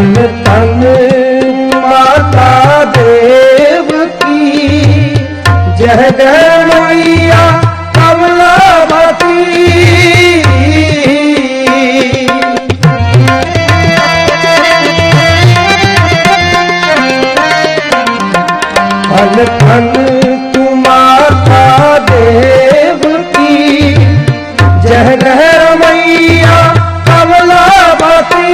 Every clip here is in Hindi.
धन धन माता देवकी जय जय मैया कमलावती। धन धन तू माता देवकी जय जय मैया कमलावती।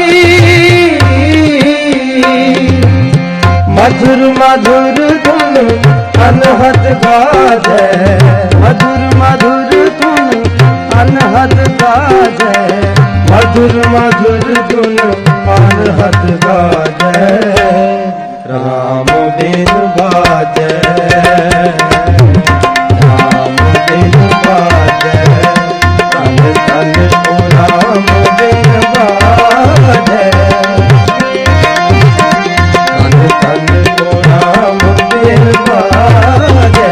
मधुर मधुर धुन अनहद गाजे, मधुर मधुर धुन अनहद गाजे, मधुर मधुर धुन अनहद गाजे। राम बिन बाजे, राम बिन बाजे, तन तन ओ राम बिन बाजे। तन तन ओ राम बिन बाजे,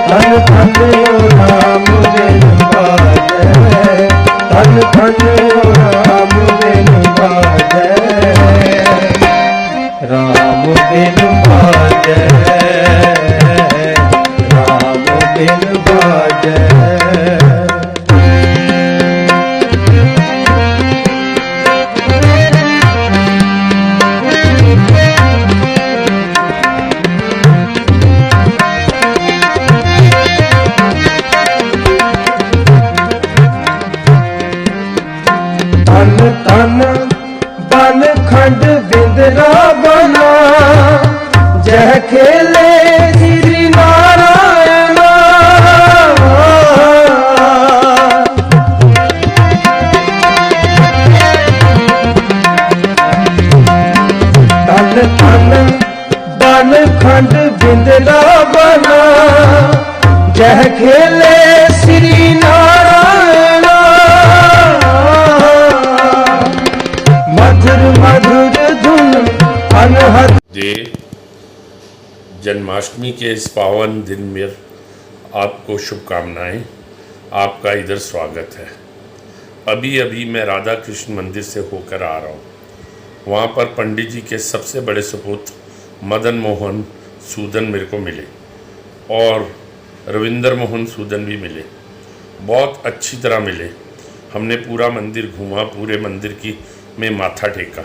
तन तन ओ राम बिन बाजे, तन तन ओ राम बिन बाजे। राम बिन बाजे, राम बिन बाजे। तन तन बन खंड बिंदरा बना जय खेले श्री नारायण। तन तन बन खंड बिंदरा बना जय खेले श्री नारायण। मधुर मधुर धुन अनहद। जन्माष्टमी के इस पावन दिन में आपको शुभकामनाएं। आपका इधर स्वागत है। अभी अभी मैं राधा कृष्ण मंदिर से होकर आ रहा हूँ। वहाँ पर पंडित जी के सबसे बड़े सुपुत्र मदन मोहन सूदन मेरे को मिले और रविंद्र मोहन सूदन भी मिले। बहुत अच्छी तरह मिले। हमने पूरा मंदिर घूमा, पूरे मंदिर की में माथा टेका,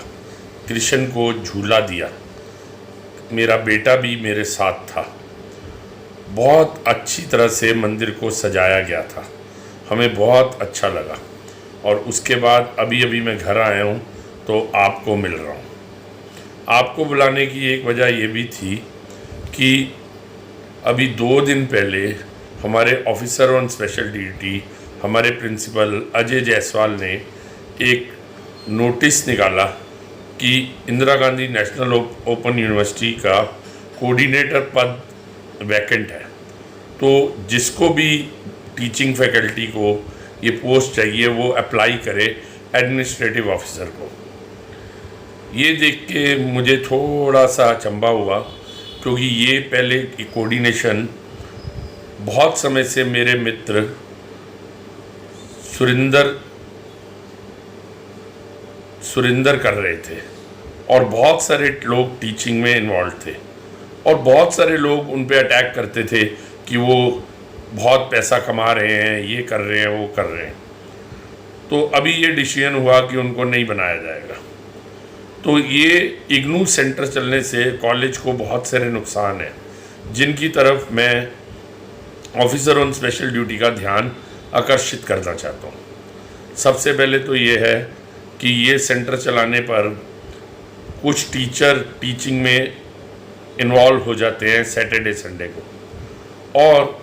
कृष्ण को झूला दिया। मेरा बेटा भी मेरे साथ था। बहुत अच्छी तरह से मंदिर को सजाया गया था। हमें बहुत अच्छा लगा। और उसके बाद अभी अभी मैं घर आया हूँ तो आपको मिल रहा हूँ। आपको बुलाने की एक वजह ये भी थी कि अभी 2 दिन पहले हमारे ऑफिसर ऑन स्पेशल ड्यूटी हमारे प्रिंसिपल अजय जायसवाल ने एक नोटिस निकाला कि Indira Gandhi national open university का कोऑर्डिनेटर पद वैकेंट है। तो जिसको भी टीचिंग फैकल्टी को ये पोस्ट चाहिए वो अप्लाई करे एडमिनिस्ट्रेटिव ऑफिसर को। ये देख के मुझे थोड़ा सा अचंभा हुआ, क्योंकि ये पहले कोऑर्डिनेशन बहुत समय से मेरे मित्र सुरिंदर कर रहे थे और बहुत सारे लोग टीचिंग में इन्वॉल्व थे और बहुत सारे लोग उन पे अटैक करते थे कि वो बहुत पैसा कमा रहे हैं, ये कर रहे हैं, वो कर रहे हैं। तो अभी ये डिसीजन हुआ कि उनको नहीं बनाया जाएगा। तो ये इग्नू सेंटर चलने से कॉलेज को बहुत सारे नुकसान हैं, जिनकी तरफ मैं ऑफिसर ऑन स्पेशल ड्यूटी का ध्यान आकर्षित करना चाहता हूँ। सबसे पहले तो ये है कि ये सेंटर चलाने पर कुछ टीचर टीचिंग में इन्वॉल्व हो जाते हैं सैटरडे संडे को, और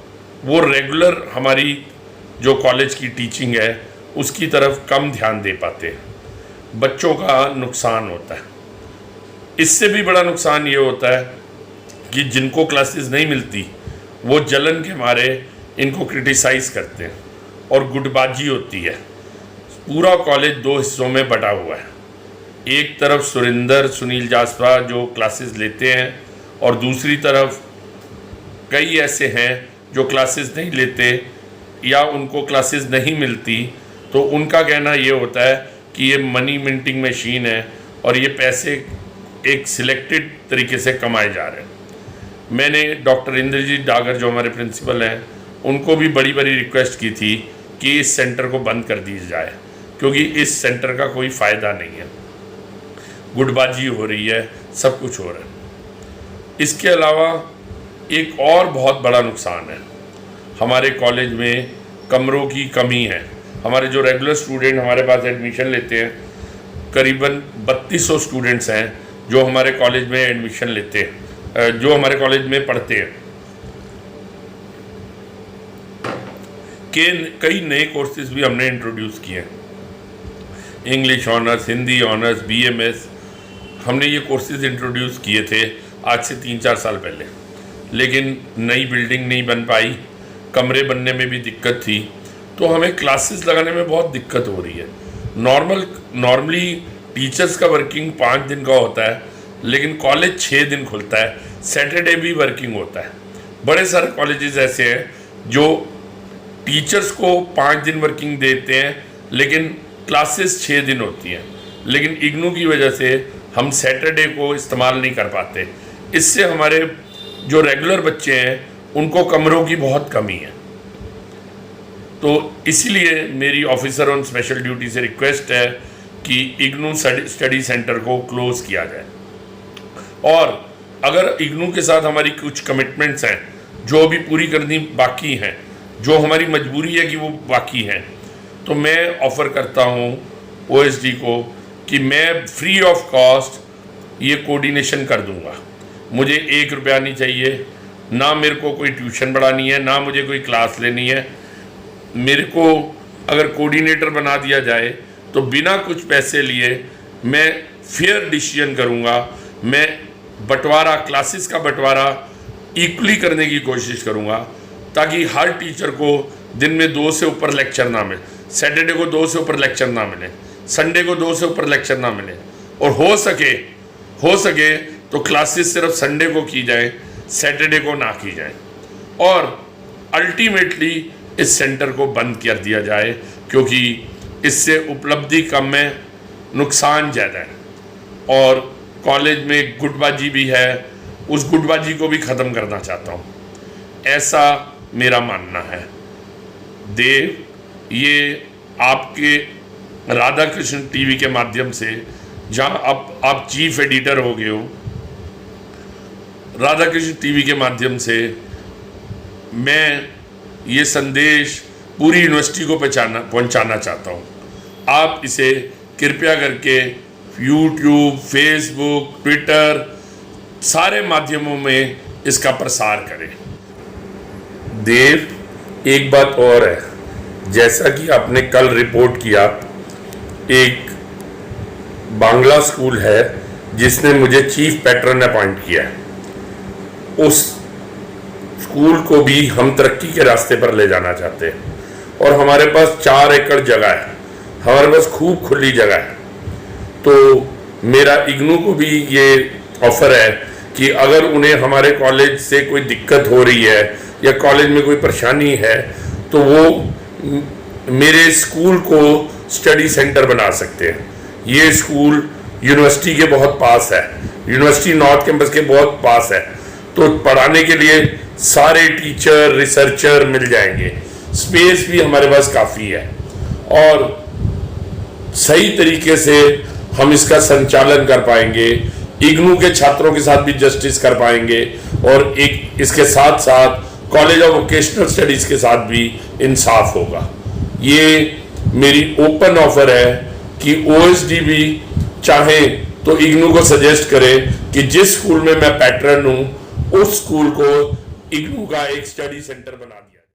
वो रेगुलर हमारी जो कॉलेज की टीचिंग है उसकी तरफ कम ध्यान दे पाते हैं। बच्चों का नुकसान होता है। इससे भी बड़ा नुकसान ये होता है कि जिनको क्लासेस नहीं मिलती वो जलन के मारे इनको क्रिटिसाइज़ करते हैं और गुटबाजी होती है। पूरा कॉलेज 2 हिस्सों में बटा हुआ है। एक तरफ सुनील जासवा जो क्लासेस लेते हैं और दूसरी तरफ कई ऐसे हैं जो क्लासेस नहीं लेते या उनको क्लासेस नहीं मिलती। तो उनका कहना ये होता है कि ये मनी मिंटिंग मशीन है और ये पैसे एक सिलेक्टेड तरीके से कमाए जा रहे हैं। मैंने डॉक्टर इंद्रजीत डागर जो हमारे प्रिंसिपल हैं उनको भी बड़ी बड़ी रिक्वेस्ट की थी कि इस सेंटर को बंद कर दी जाए, क्योंकि इस सेंटर का कोई फ़ायदा नहीं है, गुटबाजी हो रही है, सब कुछ हो रहा है। इसके अलावा एक और बहुत बड़ा नुकसान है, हमारे कॉलेज में कमरों की कमी है। हमारे जो रेगुलर स्टूडेंट हमारे पास एडमिशन लेते हैं, करीबन 3200 स्टूडेंट्स हैं जो हमारे कॉलेज में एडमिशन लेते हैं, जो हमारे कॉलेज में पढ़ते हैं। के कई नए कोर्सेज भी हमने इंट्रोड्यूस किए हैं, English honours, Hindi honours, BMS, हमने ये कोर्सेज इंट्रोड्यूस किए थे आज से 3-4 साल पहले, लेकिन नई बिल्डिंग नहीं बन पाई, कमरे बनने में भी दिक्कत थी, तो हमें क्लासेस लगाने में बहुत दिक्कत हो रही है। नॉर्मली टीचर्स का वर्किंग 5 दिन का होता है, लेकिन कॉलेज 6 दिन खुलता है, सैटरडे भी वर्किंग होता है। बड़े सारे कॉलेजेस ऐसे हैं जो टीचर्स को 5 दिन वर्किंग देते हैं, लेकिन क्लासेस 6 दिन होती हैं। लेकिन इग्नू की वजह से हम सैटरडे को इस्तेमाल नहीं कर पाते। इससे हमारे जो रेगुलर बच्चे हैं उनको कमरों की बहुत कमी है। तो इसीलिए मेरी ऑफिसर ऑन स्पेशल ड्यूटी से रिक्वेस्ट है कि इग्नू स्टडी सेंटर को क्लोज किया जाए, और अगर इग्नू के साथ हमारी कुछ कमिटमेंट्स हैं जो अभी पूरी करनी बाकी हैं, जो हमारी मजबूरी है कि वो बाकी हैं, तो मैं ऑफ़र करता हूँ OSD को कि मैं फ्री ऑफ कॉस्ट ये कोऑर्डिनेशन कर दूँगा। मुझे 1 रुपया नहीं चाहिए, ना मेरे को कोई ट्यूशन बढ़ानी है, ना मुझे कोई क्लास लेनी है। मेरे को अगर कोऑर्डिनेटर बना दिया जाए तो बिना कुछ पैसे लिए मैं फेयर डिसीजन करूँगा। मैं बंटवारा, क्लासेस का बंटवारा इक्वली करने की कोशिश करूँगा, ताकि हर टीचर को दिन में 2 से ऊपर लेक्चर ना मिले, सैटरडे को 2 से ऊपर लेक्चर ना मिले, संडे को 2 से ऊपर लेक्चर ना मिले, और हो सके तो क्लासेस सिर्फ संडे को की जाए, सैटरडे को ना की जाए, और अल्टीमेटली इस सेंटर को बंद कर दिया जाए, क्योंकि इससे उपलब्धि कम है, नुकसान ज़्यादा है। और कॉलेज में गुटबाजी भी है, उस गुटबाजी को भी ख़त्म करना चाहता हूँ, ऐसा मेरा मानना है। देव, ये आपके राधा कृष्ण टीवी के माध्यम से, जहाँ आप चीफ एडिटर हो गए हो, राधा कृष्ण टीवी के माध्यम से मैं ये संदेश पूरी यूनिवर्सिटी को पहुंचाना चाहता हूँ। आप इसे कृपया करके YouTube, Facebook, Twitter, सारे माध्यमों में इसका प्रसार करें। देव, एक बात और है, जैसा कि आपने कल रिपोर्ट किया, एक बांग्ला स्कूल है जिसने मुझे चीफ पैट्रन अपॉइंट किया है, उस स्कूल को भी हम तरक्की के रास्ते पर ले जाना चाहते हैं। और हमारे पास 4 एकड़ जगह है, हमारे पास खूब खुली जगह है। तो मेरा इग्नू को भी ये ऑफर है कि अगर उन्हें हमारे कॉलेज से कोई दिक्कत हो रही है या कॉलेज में कोई परेशानी है, तो वो मेरे स्कूल को स्टडी सेंटर बना सकते हैं। ये स्कूल यूनिवर्सिटी के बहुत पास है, यूनिवर्सिटी नॉर्थ कैंपस के बहुत पास है, तो पढ़ाने के लिए सारे टीचर, रिसर्चर मिल जाएंगे, स्पेस भी हमारे पास काफ़ी है, और सही तरीके से हम इसका संचालन कर पाएंगे, इग्नू के छात्रों के साथ भी जस्टिस कर पाएंगे, और एक इसके साथ साथ कॉलेज ऑफ वोकेशनल स्टडीज़ के साथ भी इंसाफ होगा। ये मेरी ओपन ऑफर है कि OSD भी चाहे तो इग्नू को सजेस्ट करे कि जिस स्कूल में मैं पैटर्न हूँ, उस स्कूल को इग्नू का एक स्टडी सेंटर बना दिया।